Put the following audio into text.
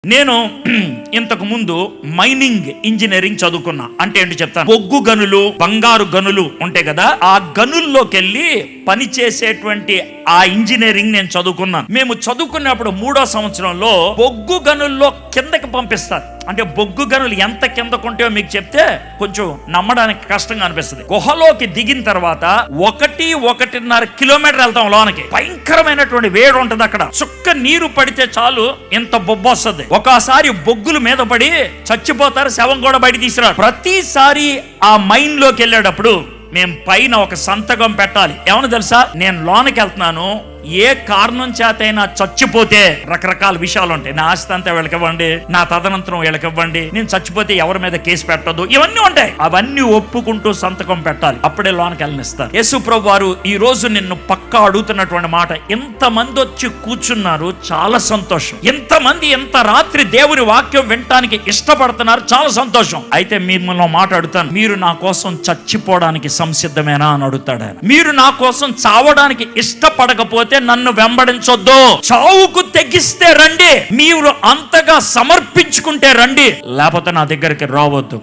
నేను ఇంతకు ముందు మైనింగ్ ఇంజనీరింగ్ చదువుకున్నా. అంటే ఏంటి చెప్తాను. బొగ్గు గనులు, బంగారు గనులు ఉంటాయి కదా, ఆ గనుల్లోకి వెళ్ళి పని చేసేటువంటి ఆ ఇంజనీరింగ్ నేను చదువుకున్నాను. మేము చదువుకున్నప్పుడు 3వ సంవత్సరంలో బొగ్గు గనుల్లో కిందకి పంపిస్తారు. అంటే బొగ్గు గనులు ఎంత కిందకుంటాయో మీకు చెప్తే కొంచెం నమ్మడానికి కష్టంగా అనిపిస్తుంది. గుహలోకి దిగిన తర్వాత 1-1.5 కిలోమీటర్ వెళ్తాం లోనికి. భయంకరమైనటువంటి వేడి ఉంటుంది అక్కడ. చుక్క నీరు పడితే చాలు ఇంత బొబ్బు వస్తుంది. ఒకసారి బొగ్గులు మీద పడి చచ్చిపోతారు, శవం కూడా బయట తీసుకురారు. ప్రతిసారి ఆ మైన్ లోకి వెళ్ళేటప్పుడు మేము పైన ఒక సంతకం పెట్టాలి. ఏమన్నా తెలుసా, నేను లోనికి వెళ్తున్నాను, ఏ కారణం చేతైనా చచ్చిపోతే రకరకాల విషయాలు ఉంటాయి. నా ఆస్తి అంతా వీళ్ళకివ్వండి, నా తదనంతరం వీళ్ళకివ్వండి, నేను చచ్చిపోతే ఎవరి మీద కేసు పెట్టదు, ఇవన్నీ ఉంటాయి. అవన్నీ ఒప్పుకుంటూ సంతకం పెట్టాలి, అప్పుడే లోనికి వెళ్ళనిస్తారు. యేసు ప్రభు వారు ఈ రోజు నిన్ను పక్కా అడుగుతున్నటువంటి మాట, ఇంతమంది వచ్చి కూర్చున్నారు, చాలా సంతోషం. ఇంతమంది ఎంత రాత్రి దేవుని వాక్యం వినటానికి ఇష్టపడుతున్నారు, చాలా సంతోషం. అయితే మిమ్మల్ని మాట్లాడుతాను, మీరు నా కోసం చచ్చిపోవడానికి సంసిద్ధమేనా అని అడుగుతాడు ఆయన. మీరు నా కోసం చావడానికి ఇష్టపడకపోతే నన్ను వెంబడించొద్దు. చావుకు తెగిస్తే రండి, మీరు అంతగా సమర్పించుకుంటే రండి, లేకపోతే నా దగ్గరికి రావద్దు.